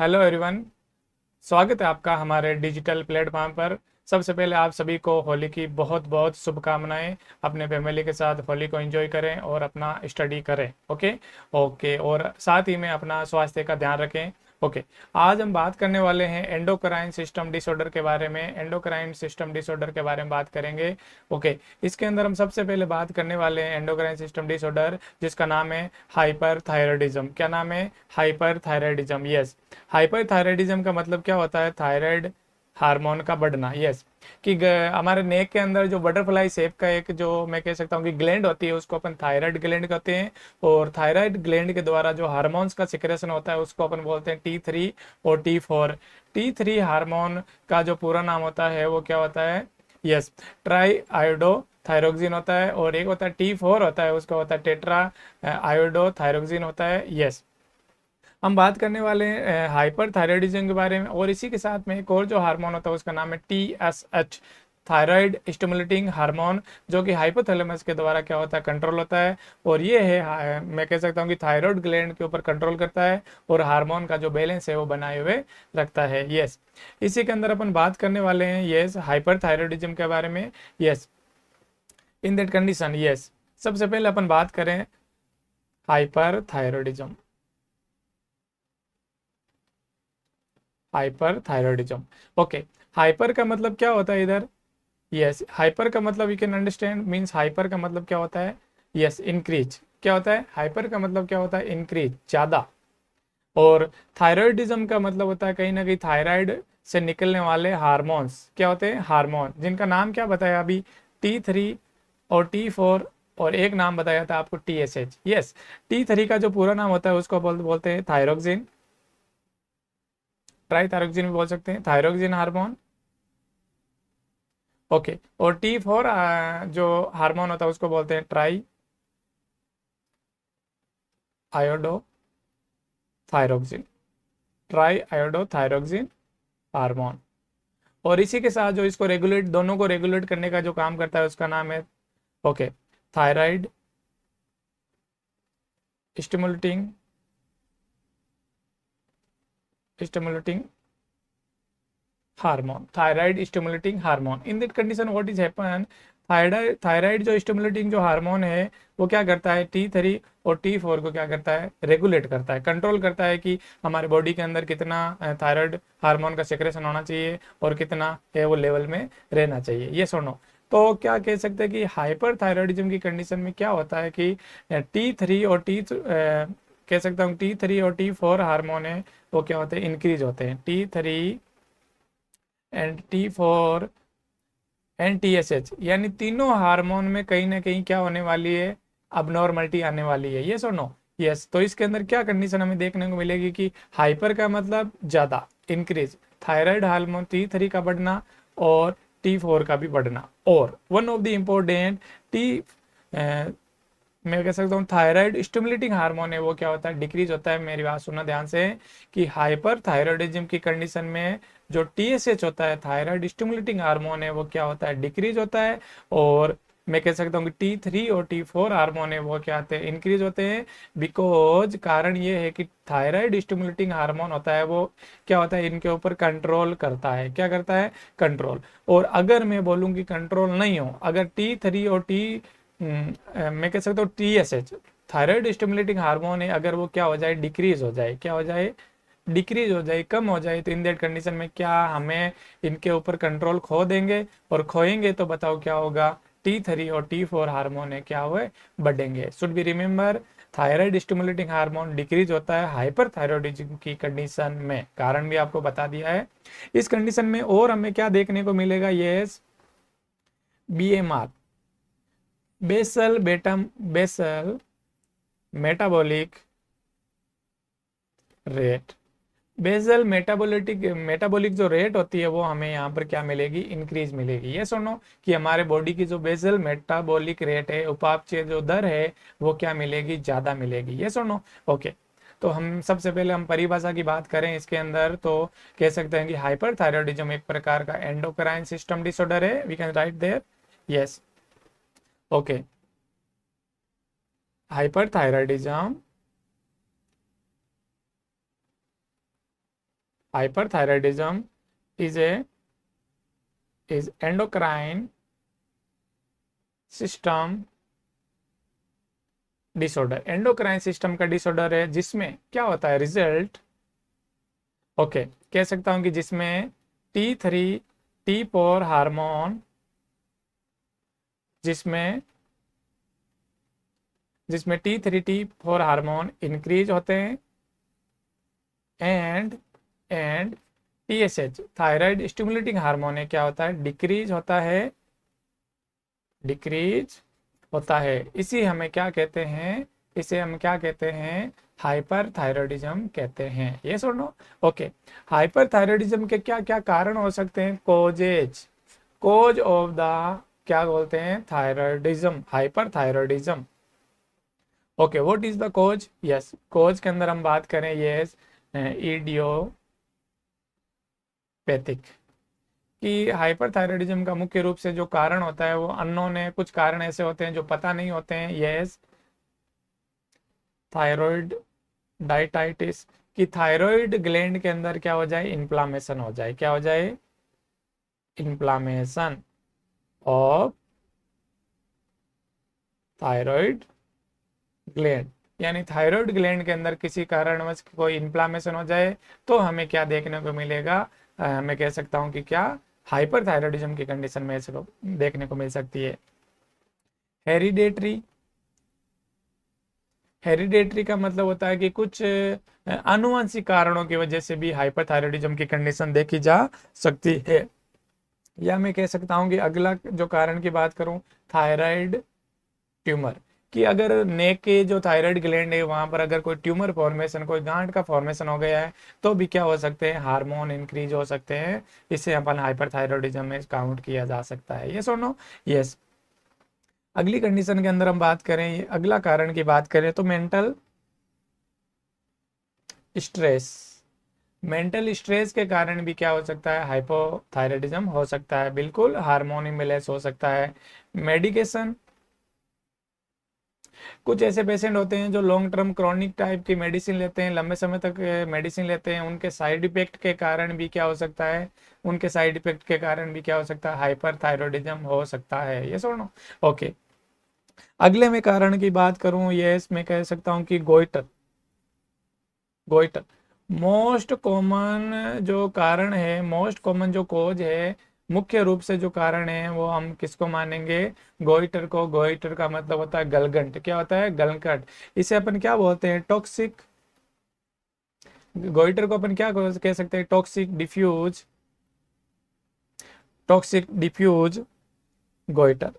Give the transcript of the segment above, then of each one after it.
Hello everyone. स्वागत है आपका हमारे डिजिटल प्लेटफॉर्म पर। सबसे पहले आप सभी को होली की बहुत बहुत शुभकामनाएं। अपने फैमिली के साथ होली को एंजॉय करें और अपना स्टडी करें। ओके ओके, और साथ ही में अपना स्वास्थ्य का ध्यान रखें। ओके, आज हम बात करने वाले हैं एंडोक्राइन सिस्टम डिसऑर्डर के बारे में। एंडोक्राइन सिस्टम डिसऑर्डर के बारे में बात करेंगे। ओके, इसके अंदर हम सबसे पहले बात करने वाले हैं एंडोक्राइन सिस्टम डिसऑर्डर, जिसका नाम है हाइपरथायराइडिज्म। क्या नाम है? हाइपरथायराइडिज्म। यस, हाइपरथायराइडिज्म का मतलब क्या होता है? थायराइड हार्मोन का बढ़ना। यस, कि हमारे नेक के अंदर जो बटरफ्लाई शेप का एक जो मैं कह सकता हूँ कि ग्लैंड होती है, उसको अपन थायराइड ग्लैंड कहते हैं। और थायराइड ग्लैंड के द्वारा जो हार्मोन्स का सिक्रेशन होता है उसको अपन बोलते हैं T3 और T4। T3 हार्मोन का जो पूरा नाम होता है वो क्या होता है? यस, ट्राई आयोडो थायरोक्सिन होता है। और एक होता है T4 होता है, उसका होता है टेट्रा आयोडो थायरोक्सिन होता है। यस, हम बात करने वाले हैं हाइपर थायराइडिज्म के बारे में। और इसी के साथ में एक और जो हार्मोन होता है उसका नाम है TSH, थायराइड स्टिमुलेटिंग हार्मोन, जो कि हाइपोथैलेमस के द्वारा क्या होता है? कंट्रोल होता है। और ये है मैं कह सकता हूँ कि थायराइड ग्लैंड के ऊपर कंट्रोल करता है और हार्मोन का जो बैलेंस है वो बनाए हुए रखता है। यस, इसी के अंदर अपन बात करने वाले हैं यस हाइपर थायराइडिज्म के बारे में। Yes, in that condition. Yes, सबसे पहले अपन बात करें hyper thyroidism. Hyper thyroidism. Okay, hyper का मतलब क्या होता है इधर? यस, हाइपर का मतलब you can understand means hyper का मतलब क्या होता है? Yes, increase. क्या होता है? हाइपर का मतलब क्या होता है? इंक्रीज, ज्यादा। और थायराइडिज्म का मतलब होता है कहीं ना कहीं थायराइड से निकलने वाले हार्मोन्स क्या होते हैं? हार्मोन, जिनका नाम क्या बताया अभी? T3 और T4, और एक नाम बताया था आपको TSH। यस, T3 का जो पूरा नाम होता है उसको बोलते हैं थायरोक्सिन, ट्राई थायरोक्सिन भी बोल सकते हैं, थायरोक्सिन हार्मोन। ओके, और T4 जो हार्मोन होता है उसको बोलते हैं try iodo thyroxine, try iodo thyroxine hormone. और इसी के साथ जो इसको रेगुलेट, दोनों को रेगुलेट करने का जो काम करता है उसका नाम है okay thyroid stimulating stimulating hormone, thyroid stimulating hormone. In that condition what is happen? Thyroid जो स्टिमुलेटिंग जो हार्मोन है वो क्या करता है? T3 और T4 को क्या करता है? रेगुलेट करता है, कंट्रोल करता है कि हमारे बॉडी के अंदर कितना थायराइड हार्मोन का सेक्रेशन होना चाहिए और कितना है वो लेवल में रहना चाहिए। ये सुनो, तो क्या कह सकते हैं कि हाइपर थायराइडिज्म की कंडीशन में क्या होता है कि T3 और कह सकता हूँ T3 और T4 हार्मोन है वो क्या होते हैं? इंक्रीज होते हैं। T3 and T4 and TSH, यानी तीनों हार्मोन में कहीं ना कहीं क्या होने वाली है? अबनॉर्मलिटी आने वाली है। यस और नो? यस, तो इसके अंदर क्या कंडीशन हमें देखने को मिलेगी कि हाइपर का मतलब ज्यादा, इंक्रीज, थायराइड हार्मोन T3 का बढ़ना और T4 का भी बढ़ना। और one of the important T मैं कह सकता हूँ थायराइड स्टिमुलेटिंग हार्मोन है वो क्या होता है? डिक्रीज होता है। मेरी बात सुनना ध्यान से, कि हाइपर थायराइडिज्म की कंडीशन में जो TSH होता है, थायराइड स्टिमुलेटिंग हार्मोन है, वो क्या होता है? डिक्रीज होता है। और मैं कह सकता हूँ कि T3 और T4 हार्मोन है वो क्या होते हैं? इंक्रीज होते हैं। बिकॉज कारण ये है कि थायराइड स्टिमुलेटिंग हार्मोन होता है वो क्या होता है? इनके ऊपर कंट्रोल करता है। क्या करता है? कंट्रोल। और अगर मैं बोलूँ कि कंट्रोल नहीं हो, अगर T3 और मैं कह सकता हूँ TSH, थायराइड स्टिमुलेटिंग हार्मोन है, अगर वो क्या हो जाए? डिक्रीज हो जाए। क्या हो जाए? डिक्रीज हो जाए, कम हो जाए, तो इन दैट कंडीशन में क्या हमें इनके ऊपर कंट्रोल खो देंगे? और खोएंगे तो बताओ क्या होगा? T3 और T4 हार्मोन है क्या हुए? बढ़ेंगे। Should be remember, thyroid stimulating hormone decrease होता है हाइपर थायराइडिज्म की कंडीशन में। कारण भी आपको बता दिया है। इस कंडीशन में और हमें क्या देखने को मिलेगा? Yes, BMR, basal metabolic rate. Basal metabolic जो रेट होती है वो हमें यहाँ पर क्या मिलेगी? इंक्रीज मिलेगी। ये सुनो कि हमारे बॉडी की जो बेसल मेटाबॉलिक रेट है, उपापचय जो दर है, वो क्या मिलेगी? ज्यादा मिलेगी। ये सुनो। ओके, तो हम सबसे पहले हम परिभाषा की बात करें इसके अंदर, तो कह सकते हैं कि हाइपरथायराइडिज्म एक प्रकार का एंडोक्राइन सिस्टम डिसऑर्डर है। We can write there. Yes, okay, hyperthyroidism hyperthyroidism is endocrine system disorder, endocrine system का डिसऑर्डर है जिसमें क्या होता है रिजल्ट, ओके कह सकता हूं कि जिसमें T3 T4 हार्मोन, जिसमें जिसमें T3 T4 हार्मोन इंक्रीज होते हैं and TSH thyroid stimulating hormone है क्या होता है डिक्रीज होता है। इसी हमें क्या कहते हैं, इसे हम क्या कहते हैं हाइपरथायरॉयडिज्म कहते हैं। ये सुनो ओके, हाइपरथायरॉयडिज्म के क्या क्या कारण हो सकते हैं, कोज ऑफ द क्या बोलते हैं thyroidism, hyperthyroidism. Okay what is the cause, yes cause के अंदर हम बात करें यस इडियोपैथिक कि हाइपरथायरॉयडिज्म का मुख्य रूप से जो कारण होता है वो अननोन है, कुछ कारण ऐसे होते हैं जो पता नहीं होते हैं, यस थायराइड डाइटाइटिस कि थायराइड ग्लैंड के अंदर क्या हो जाए इन्फ्लामेशन हो जाए, क्या हो जाए इन्फ्लामेशन ऑफ थायराइड ग्लैंड, यानी थायराइड ग्लैंड के अंदर किसी कारणवश कोई इन्फ्लामेशन हो जाए तो हमें क्या देखने को मिलेगा, मैं कह सकता हूं कि क्या हाइपरथायरॉयडिज्म की कंडीशन में ऐसे देखने को मिल सकती है। हेरिडेटरी, हेरिडेटरी का मतलब होता है कि कुछ आनुवंशिक कारणों की वजह से भी हाइपरथायरॉयडिज्म की कंडीशन देखी जा सकती है। या मैं कह सकता हूं कि अगला जो कारण की बात करूं थायराइड ट्यूमर, कि अगर नेक के जो थायराइड ग्लैंड है वहां पर अगर कोई ट्यूमर फॉर्मेशन, कोई गांठ का फॉर्मेशन हो गया है तो भी क्या हो सकते हैं हार्मोन इंक्रीज हो सकते हैं, इसे अपन हाइपरथायरॉयडिज्म में काउंट किया जा सकता है। ये सुनो यस, अगली कंडीशन के अंदर हम बात करें, अगला कारण की बात करें तो मेंटल स्ट्रेस, मेंटल स्ट्रेस के कारण भी क्या हो सकता है हाइपोथायरॉयडिज्म हो सकता है, बिल्कुल हार्मोन इम्बैलेंस हो सकता है। मेडिकेशन, कुछ ऐसे पेशेंट होते हैं जो लॉन्ग टर्म क्रॉनिक टाइप की मेडिसिन लेते हैं, लंबे समय तक मेडिसिन लेते हैं, उनके साइड इफेक्ट के कारण भी क्या हो सकता है, उनके साइड इफेक्ट के कारण भी क्या हो सकता है हाइपरथायरॉयडिज्म हो सकता है। ये सुनो ओके, अगले में कारण की बात करूं ये मैं कह सकता हूं कि गोइटर, गोइटर मोस्ट कॉमन जो कारण है, मोस्ट कॉमन जो कोज है, मुख्य रूप से जो कारण है वो हम किसको मानेंगे गोइटर को। गोइटर का मतलब होता है गलगंट, क्या होता है गलगंट, इसे अपन क्या बोलते हैं टॉक्सिक, गोइटर को अपन क्या कह सकते हैं toxic diffuse, toxic diffuse goiter,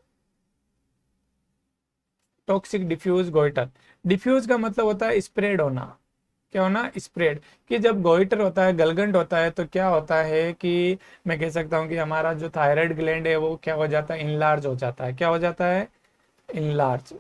toxic diffuse goiter. Diffuse का मतलब होता है स्प्रेड होना, क्या होना स्प्रेड, कि जब गोइटर होता है गलगंट होता है तो क्या होता है कि मैं कह सकता हूं कि हमारा जो थायराइड ग्लैंड है वो क्या हो जाता है इनलार्ज हो जाता है, क्या हो जाता है इनलार्ज,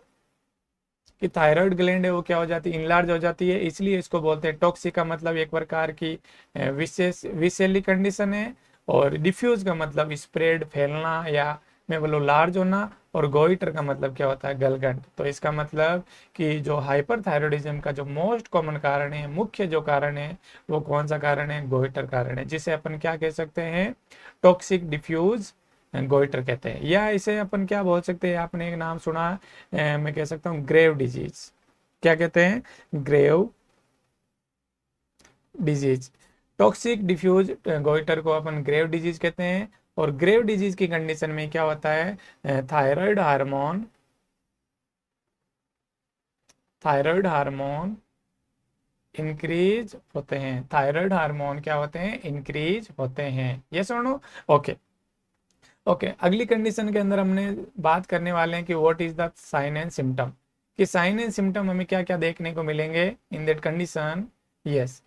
कि थायराइड ग्लैंड है वो क्या हो जाती है इनलार्ज हो जाती है, इसलिए इसको बोलते हैं टॉक्सिक का मतलब एक प्रकार की विशेष विषैली कंडीशन है, और डिफ्यूज का मतलब स्प्रेड फैलना या मैं बोलूँ लार्ज होना, और गोइटर का मतलब क्या होता है गलगंट। तो इसका मतलब कि जो हाइपरथायरॉयडिज्म का जो मोस्ट कॉमन कारण है, मुख्य जो कारण है वो कौन सा कारण है गोइटर कारण है, जिसे अपन क्या कह सकते हैं टॉक्सिक डिफ्यूज गोइटर कहते हैं। या इसे अपन क्या बोल सकते हैं, आपने एक नाम सुना मैं कह सकता हूँ ग्रेव डिजीज, क्या कहते हैं grave disease, toxic diffuse goiter को अपन ग्रेव डिजीज कहते हैं। और ग्रेव डिजीज की कंडीशन में क्या होता है thyroid hormone, thyroid hormone increase होते हैं, थायराइड हार्मोन क्या होते हैं इंक्रीज होते हैं। ये सुनो ओके, ओके अगली कंडीशन के अंदर हमने बात करने वाले हैं कि what is the sign and symptom, कि साइन एंड सिम्टम हमें क्या क्या देखने को मिलेंगे in that condition, yes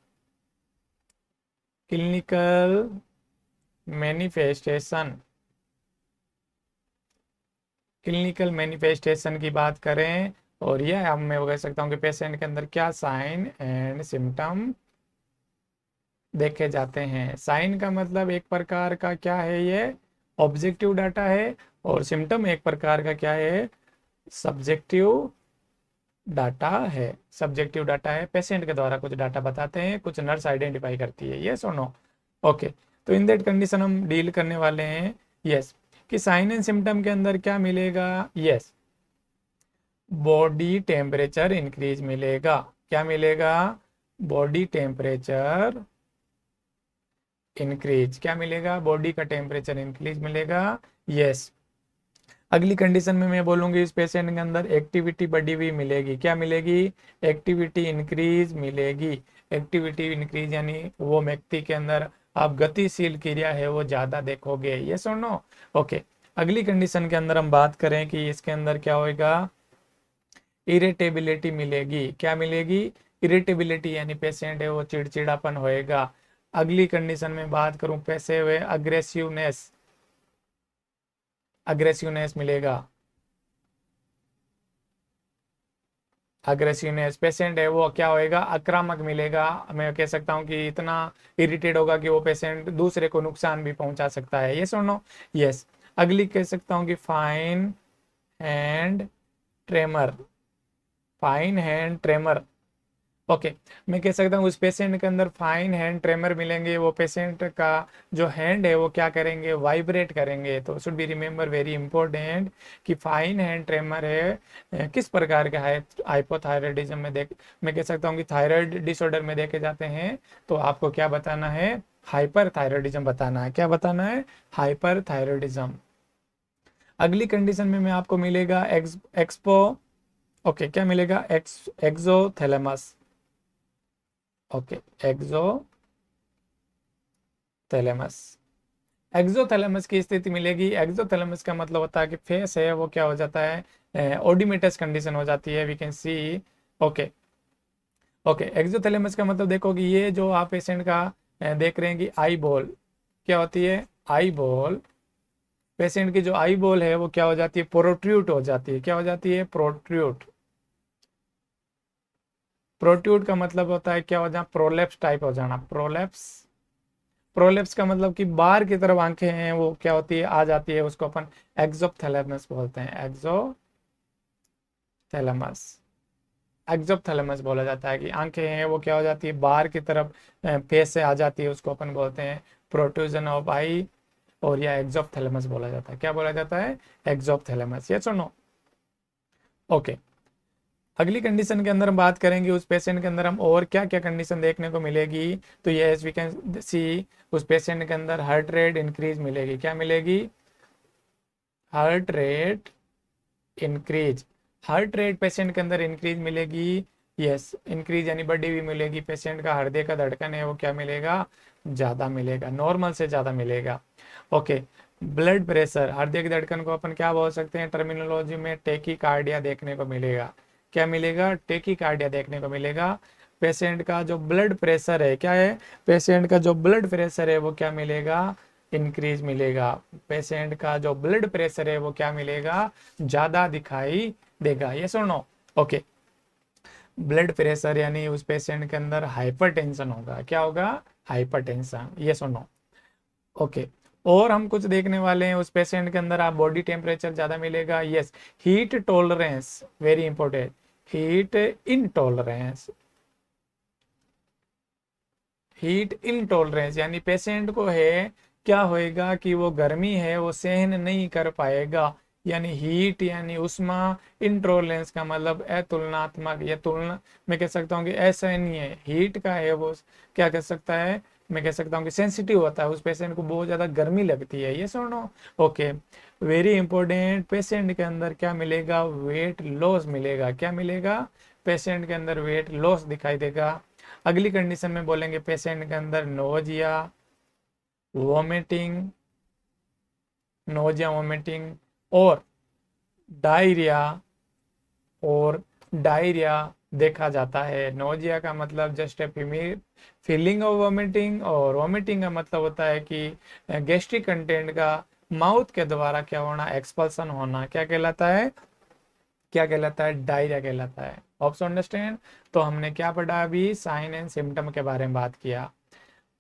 clinical manifestation, clinical manifestation की बात करें और यह अब मैं कह सकता हूँ कि पेशेंट के अंदर क्या साइन एंड सिम्टम देखे जाते हैं। साइन का मतलब एक प्रकार का क्या है ये ऑब्जेक्टिव डाटा है, और सिम्टम एक प्रकार का क्या है सब्जेक्टिव डाटा है, सब्जेक्टिव डाटा है, पेशेंट के द्वारा कुछ डाटा बताते हैं, कुछ नर्स आइडेंटिफाई करती है, यस और नो। ओके, तो इन दैट कंडीशन हम डील करने वाले हैं यस कि साइन एंड सिम्टम के अंदर क्या मिलेगा, यस बॉडी टेम्परेचर इंक्रीज मिलेगा। क्या मिलेगा, बॉडी टेम्परेचर इंक्रीज, क्या मिलेगा, बॉडी का टेम्परेचर इंक्रीज मिलेगा, यस। अगली कंडीशन में मैं बोलूंगी इस पेशेंट के अंदर एक्टिविटी बढ़ी हुई मिलेगी, क्या मिलेगी, एक्टिविटी इंक्रीज मिलेगी। एक्टिविटी इंक्रीज यानी वो व्यक्ति के अंदर आप गतिशील क्रिया है वो ज्यादा देखोगे, यस और नो। ओके, अगली कंडीशन के अंदर हम बात करें कि इसके अंदर क्या होएगा, इरिटेबिलिटी मिलेगी। क्या मिलेगी, इरिटेबिलिटी यानी पेशेंट है वो चिड़चिड़ापन होएगा। अगली कंडीशन में बात करूं पैसे हुए अग्रेसिवनेस, अग्रेसिवनेस मिलेगा। अग्रेसिवनेस, पेशेंट है वो क्या होएगा, आक्रामक मिलेगा। मैं कह सकता हूँ कि इतना इरिटेट होगा कि वो पेशेंट दूसरे को नुकसान भी पहुंचा सकता है, यस और नो, यस। अगली कह सकता हूँ कि fine hand tremor, fine hand tremor. Okay, मैं कह सकता हूँ उस पेशेंट के अंदर फाइन हैंड ट्रेमर मिलेंगे, वो पेशेंट का जो हैंड है वो क्या करेंगे, वाइब्रेट करेंगे। तो should be remember very important कि फाइन हैंड ट्रेमर है किस प्रकार के हाइपोथायराइडिज्म में देख, मैं कह सकता हूँ कि थायराइड डिसऑर्डर में देखे जाते हैं। तो आपको क्या बताना है, हाइपर थायराइडिज्म बताना है। क्या बताना है, हाइपर थायराइडिज्म। अगली कंडीशन में मैं आपको मिलेगा एक्सपो, ओके क्या मिलेगा, एक्सोथैलेमस। ओके, एक्सोथैलेमस, एक्सोथैलेमस की स्थिति मिलेगी। एक्सोथैलेमस का मतलब होता है कि फेस है वो क्या हो जाता है, ओडिमेटस कंडीशन हो जाती है, we can see. Okay, okay, exophthalmos का मतलब देखो कि ये जो आप पेशेंट का देख रहे हैं कि आई बॉल क्या होती है, आई बॉल, पेशेंट की जो आई बॉल है वो क्या हो जाती है, प्रोट्रूट हो जाती है। क्या हो जाती है, प्रोट्रूट। प्रोट्रूट का मतलब होता है क्या हो जाना, प्रोलेप्स टाइप हो जाना, प्रोलेप्स। प्रोलेप्स का मतलब कि बाहर की तरफ आंखें हैं वो क्या होती है, आ जाती है, उसको अपन एक्सोप्थैलेमस बोलते हैं, एक्सोथैलेमस। एक्सोप्थैलेमस बोला जाता है कि आंखें हैं वो क्या हो जाती है, बाहर की तरफ फेस से आ जाती है, उसको अपन बोलते हैं प्रोट्रूजन ऑफ आई, और या एक्सोप्थैलेमस बोला जाता है। क्या बोला जाता है, एक्सोप्थैलेमस, यस और नो। ओके, अगली कंडीशन के अंदर हम बात करेंगे उस पेशेंट के अंदर हम और क्या क्या कंडीशन देखने को मिलेगी। तो यस वी कैन सी उस पेशेंट के अंदर हार्ट रेट इंक्रीज मिलेगी। क्या मिलेगी, heart rate increase. Heart rate patient के अंदर इंक्रीज मिलेगी, यस इंक्रीज यानी बढ़ी हुई मिलेगी। पेशेंट का हृदय का धड़कन है वो क्या मिलेगा, ज्यादा मिलेगा, नॉर्मल से ज्यादा मिलेगा। ओके, ब्लड प्रेशर, हृदय की धड़कन को अपन क्या बोल सकते हैं टर्मिनोलॉजी में, टेकीकार्डिया देखने को मिलेगा। क्या मिलेगा, टेकीकार्डिया देखने को मिलेगा। पेशेंट का जो ब्लड प्रेशर है क्या है, पेशेंट का जो ब्लड प्रेशर है वो क्या मिलेगा, इंक्रीज मिलेगा। पेशेंट का जो ब्लड प्रेशर है वो क्या मिलेगा, ज्यादा दिखाई देगा, यस और नो। ओके, ब्लड प्रेशर यानी उस पेशेंट के अंदर हाइपरटेंशन होगा। क्या होगा, हाइपरटेंशन, यस और नो। ओके, और हम कुछ देखने वाले हैं उस पेशेंट के अंदर, आप बॉडी टेम्परेचर ज्यादा मिलेगा, yes. Heat tolerance, very important, heat intolerance, heat intolerance यानी पेशेंट को है क्या होएगा कि वो गर्मी है वो सहन नहीं कर पाएगा। यानी हीट यानी उष्मा, इंटॉलरेंस का मतलब अतुलनात्मक या तुलना, मैं कह सकता हूँ कि ऐसा नहीं है, हीट का है वो क्या कह सकता है, मैं कह सकता हूँ कि सेंसिटिव होता है, उस पेशेंट को बहुत ज्यादा गर्मी लगती है, ये सुनो। ओके, वेरी इंपॉर्टेंट, पेशेंट के अंदर क्या मिलेगा, वेट लॉस मिलेगा। क्या मिलेगा, पेशेंट के अंदर वेट लॉस दिखाई देगा। अगली कंडीशन में बोलेंगे पेशेंट के अंदर नोजिया, वोमिटिंग, नोजिया वोमिटिंग और डायरिया, और डायरिया देखा जाता है। नोजिया का मतलब just a feeling of vomiting, और वोमिटिंग का मतलब होता है कि गैस्ट्रिक कंटेंट का माउथ के द्वारा क्या होना, एक्सपल्सन होना। क्या कहलाता है, क्या कहलाता है, डायरिया कहलाता है। Option understand. तो हमने क्या पढ़ा अभी, साइन एंड सिम्टम के बारे में बात किया।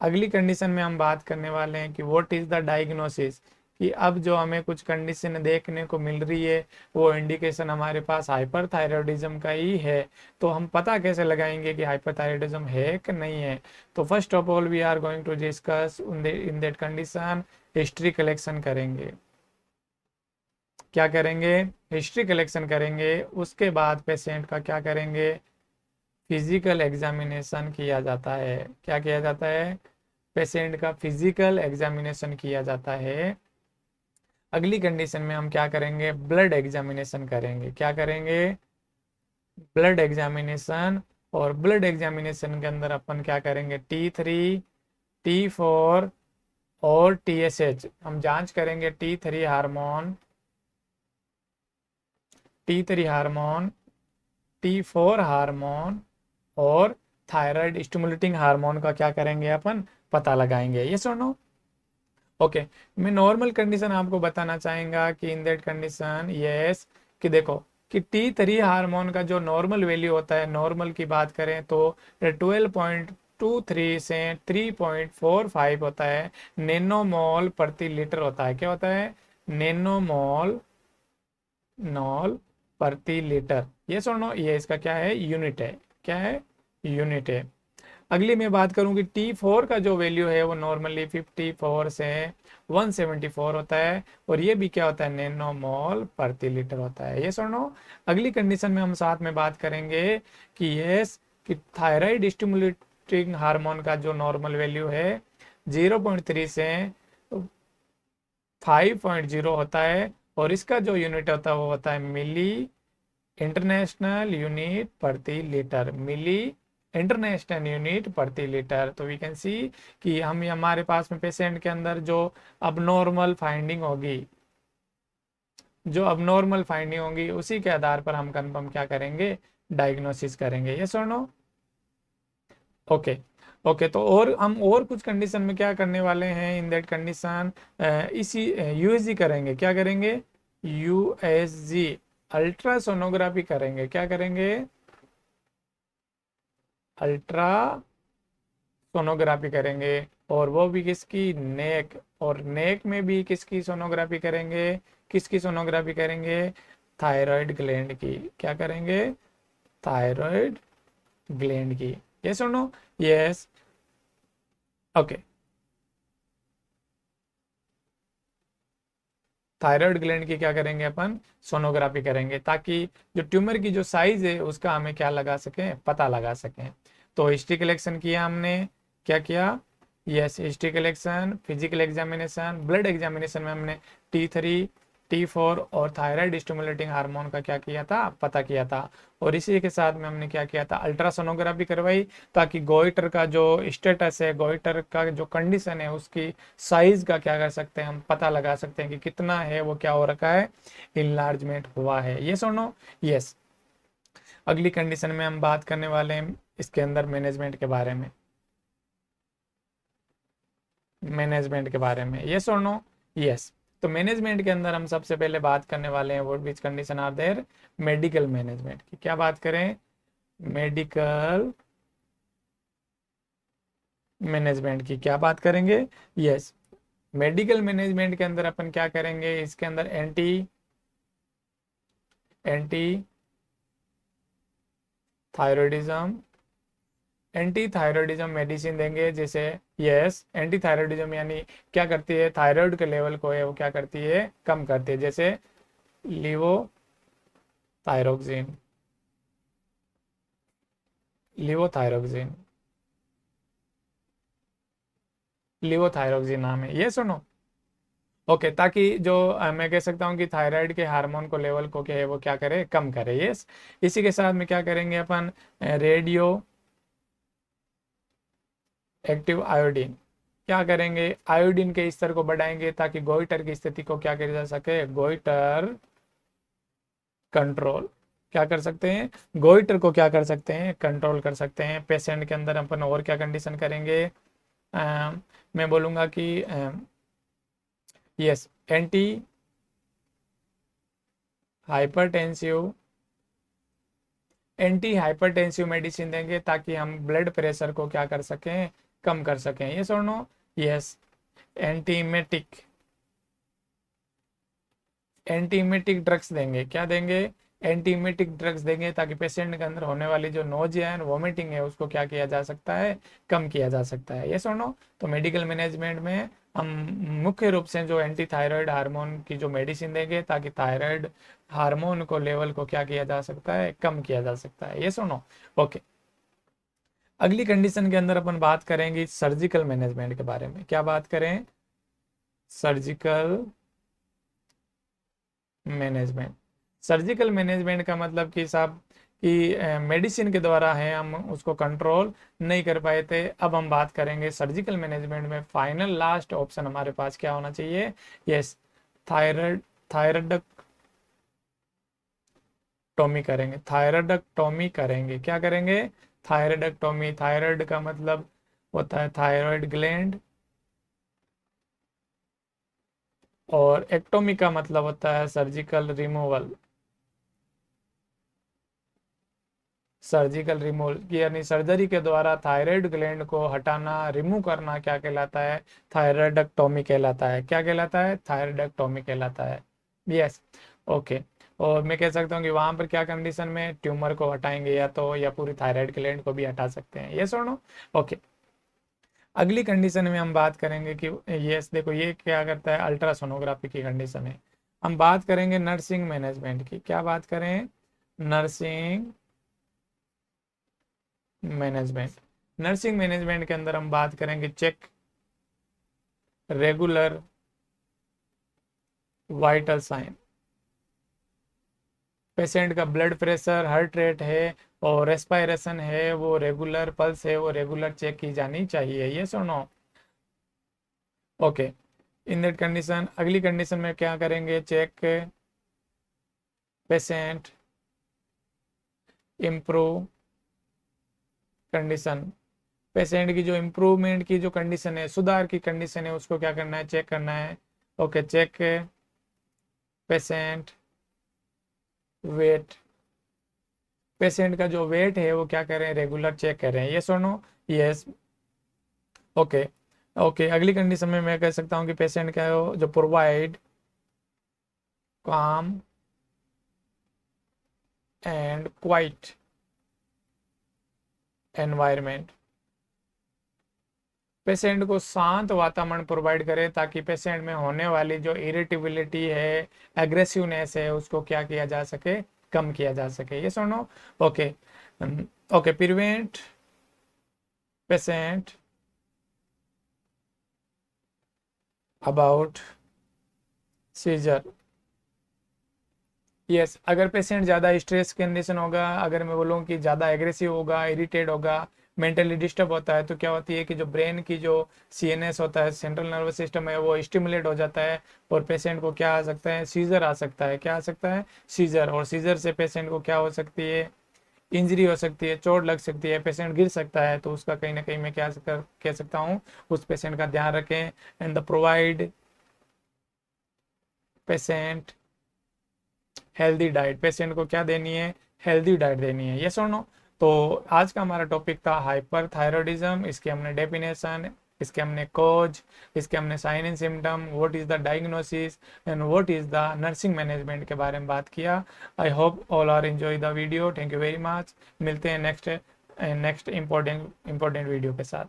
अगली कंडीशन में हम बात करने वाले हैं कि व्हाट इज द डायग्नोसिस, कि अब जो हमें कुछ कंडीशन देखने को मिल रही है वो इंडिकेशन हमारे पास हाइपरथायरॉयडिज्म का ही है। तो हम पता कैसे लगाएंगे कि हाइपरथायरॉयडिज्म है कि नहीं है? तो first of all we are going to discuss in that condition history collection करेंगे। क्या करेंगे? हिस्ट्री कलेक्शन करेंगे। उसके बाद पेशेंट का क्या करेंगे? फिजिकल एग्जामिनेशन किया जाता है। क्या किया जाता है? पेशेंट का फिजिकल एग्जामिनेशन किया जाता है। अगली कंडीशन में हम क्या करेंगे? ब्लड एग्जामिनेशन करेंगे। क्या करेंगे? Blood examination. और ब्लड एग्जामिनेशन के अंदर अपन क्या करेंगे? T3, T4 और TSH हम जांच करेंगे। T3 हार्मोन, T4 हार्मोन और थायराइड स्टिमुलेटिंग हार्मोन का क्या करेंगे? अपन पता लगाएंगे। ये सुनो। ओके, मैं नॉर्मल कंडीशन आपको बताना चाहेंगा कि इन दैट कंडीशन यस, कि देखो कि T3 हार्मोन का जो नॉर्मल वैल्यू होता है, नॉर्मल की बात करें तो 12.23 से 3.45 होता है, नैनोमोल प्रति लीटर होता है। क्या होता है? नैनोमोल नॉल प्रति लीटर। ये सुनो, ये इसका क्या है? यूनिट है। क्या है? यूनिट है। अगली मैं बात करूं कि T4 का जो वैल्यू है वो नॉर्मली 54 से 174 होता है, और ये भी क्या होता है? नैनो मोल प्रति लीटर होता है। ये सुनो। अगली कंडीशन में हम साथ में बात करेंगे कि यस, कि थायराइड स्टिमुलेटिंग हार्मोन का जो नॉर्मल वैल्यू है 0.3 से 5.0 होता है, और इसका जो यूनिट होता है वो होता है मिली इंटरनेशनल यूनिट प्रति लीटर। मिली इंटरनेशनल यूनिट प्रति लीटर। तो वी कैन सी कि हम हमारे पास में पेशेंट के अंदर जो अबनॉर्मल फाइंडिंग होगी, उसी के आधार पर हम कंफर्म क्या करेंगे? डायग्नोसिस करेंगे। यस और नो? ओके। ओके, तो और हम और कुछ कंडीशन में क्या करने वाले हैं? इन दैट कंडीशन इसी यूएसजी करेंगे। क्या करेंगे? यूएसजी अल्ट्रासोनोग्राफी करेंगे। क्या करेंगे? अल्ट्रा सोनोग्राफी करेंगे। और वो भी किसकी? नेक। और नेक में भी किसकी सोनोग्राफी करेंगे? किसकी सोनोग्राफी करेंगे? थायराइड ग्लैंड की। क्या करेंगे? थायराइड ग्लैंड की। यस और no? Yes. Okay, thyroid gland की क्या करेंगे? अपन सोनोग्राफी करेंगे, ताकि जो ट्यूमर की जो साइज है उसका हमें क्या लगा सकें? पता लगा सकें। तो हिस्ट्री कलेक्शन किया हमने। क्या किया? Yes, history collection, physical examination, blood examination में हमने T3, T4 और थायराइड स्टिमुलेटिंग हार्मोन का क्या किया था? पता किया था। और इसी के साथ में हमने क्या किया था? अल्ट्रासोनोग्राफी करवाई, ताकि गोइटर का जो स्टेटस है, गोइटर का जो कंडीशन है, उसकी साइज का क्या कर सकते हैं? हम पता लगा सकते हैं कि कितना है, वो क्या हो रखा है? इनलार्जमेंट हुआ है। ये सुनो। यस। अगली कंडीशन में हम बात करने वाले हैं इसके अंदर मैनेजमेंट के बारे में। मैनेजमेंट के बारे में। यस और नो? यस। तो मैनेजमेंट के अंदर हम सबसे पहले बात करने वाले हैं what which condition are there? Medical management की। क्या बात करें? मेडिकल मैनेजमेंट की क्या बात करेंगे? यस। मेडिकल मैनेजमेंट के अंदर अपन क्या करेंगे? इसके अंदर anti anti thyroidism anti thyroidism medicine देंगे। जैसे यस, एंटी थायरॉयडिज्म यानी क्या करती है? थायराइड के लेवल को है वो क्या करती है? कम करती है। जैसे लिवोथायरोक्सिन। लिवोथायरोक्सिन लिवोथायरोक्सिन नाम है। ये सुनो। ओके, ताकि जो मैं कह सकता हूँ कि थायराइड के हार्मोन को लेवल को क्या है वो क्या करे? कम करे। यस। इसी के साथ में क्या करेंगे अपन? Radio active iodine. क्या करेंगे? आयोडीन के स्तर को बढ़ाएंगे, ताकि गोइटर की स्थिति को क्या किया जा सके? Goitre control. क्या कर सकते हैं? गोइटर को क्या कर सकते हैं? कंट्रोल कर सकते हैं। पेशेंट के अंदर अपन और क्या कंडीशन करेंगे? मैं बोलूंगा कि यस, एंटी हाइपरटेंसिव मेडिसिन देंगे, ताकि हम ब्लड प्रेशर को क्या कर सकें? कम कर सकें। ये सुनो। यस। एंटीमेटिक एंटीमेटिक ड्रग्स देंगे। क्या देंगे? एंटीमेटिक ड्रग्स देंगे, ताकि पेशेंट के अंदर होने वाली जो नोजिया एंड वोमिटिंग है उसको क्या किया जा सकता है? कम किया जा सकता है। ये सुनो, तो मेडिकल मैनेजमेंट में हम मुख्य रूप से जो एंटी थायराइड हार्मोन की जो मेडिसिन देंगे, ताकि थायराइड हार्मोन को लेवल को क्या किया जा सकता है? कम किया जा सकता है। ये सुनो, ओके। अगली कंडीशन के अंदर अपन बात करेंगे सर्जिकल मैनेजमेंट के बारे में। क्या बात करें? Surgical management. सर्जिकल मैनेजमेंट का मतलब कि साहब कि मेडिसिन के द्वारा है हम उसको कंट्रोल नहीं कर पाए थे। अब हम बात करेंगे सर्जिकल मैनेजमेंट में फाइनल लास्ट ऑप्शन हमारे पास क्या होना चाहिए? यस, थायराइड थायराइडक्टोमी करेंगे। थायराइडक्टोमी करेंगे। क्या करेंगे? थायराइडक्टोमी। थायराइड का मतलब होता है थायराइड ग्लैंड, और एक्टोमी का मतलब होता है सर्जिकल रिमूवल। सर्जिकल रिमूवल यानी सर्जरी के द्वारा थायराइड ग्लैंड को हटाना, रिमूव करना क्या कहलाता है? थायराइडक्टोमी कहलाता है। क्या कहलाता है? थायराइडक्टोमी कहलाता है। Yes, okay. और मैं कह सकता हूँ कि वहां पर क्या कंडीशन में ट्यूमर को हटाएंगे, या तो या पूरी थायराइड ग्लैंड को भी हटा सकते हैं। ये सुनो, ओके। अगली कंडीशन में हम बात करेंगे कि यस देखो, ये क्या करता है? अल्ट्रासोनोग्राफी की कंडीशन है। हम बात करेंगे नर्सिंग मैनेजमेंट की। क्या बात करें? Nursing management. नर्सिंग मैनेजमेंट के अंदर हम बात करेंगे check regular vital sign. Patient का ब्लड प्रेशर, हार्ट रेट है और रेस्पायरेशन है, वो रेगुलर, पल्स है वो रेगुलर चेक की जानी चाहिए। ये सुनो, ओके। इन दैट कंडीशन, अगली कंडीशन में क्या करेंगे? Check patient improve condition. Patient की जो इम्प्रूवमेंट की जो कंडीशन है, सुधार की कंडीशन है, उसको क्या करना है? चेक करना है। Okay, check patient weight. Patient का जो वेट है वो क्या कर रहे हैं? रेगुलर चेक कर रहे हैं। ये सुनो, यस, ओके। ओके, अगली कंडीशन में मैं कह सकता हूँ कि पेशेंट क्या है? जो प्रोवाइड काम एंड क्वाइट एनवायरमेंट। पेशेंट को शांत वातावरण प्रोवाइड करे, ताकि पेशेंट में होने वाली जो इरिटेबिलिटी है, एग्रेसिवनेस है, उसको क्या किया जा सके? कम किया जा सके। ये सुनो, okay. Okay, prevent patient about seizure. Yes, अगर पेशेंट ज़्यादा स्ट्रेस कंडीशन होगा, अगर मैं बोलूँ कि ज़्यादा एग्रेसिव होगा, इरिटेट होगा, मेंटली डिस्टर्ब होता है, तो क्या होती है कि जो ब्रेन की जो सीएनएस होता है, सेंट्रल नर्वस सिस्टम है, वो स्टिमुलेट हो जाता है, और पेशेंट को क्या आ सकता है? सीजर आ सकता है। क्या आ सकता है? सीजर। और सीजर से पेशेंट को क्या हो सकती है? इंजरी हो सकती है, चोट लग सकती है, पेशेंट गिर सकता है। तो उसका कहीं ना कहीं मैं क्या कह सकता हूँ, उस पेशेंट का ध्यान रखें। And the provide patient healthy diet. Patient को क्या देनी है? हेल्दी डाइट देनी है। ये सुनो, तो आज का हमारा टॉपिक था हाइपर थायरॉयडिज्म। इसके हमने डेफिनेशन, इसके हमने कोज, इसके हमने sign and symptom, what is the diagnosis and what is the nursing management के बारे में बात किया। I hope all are enjoy the video. Thank you very much. मिलते हैं नेक्स्ट इंपॉर्टेंट वीडियो के साथ।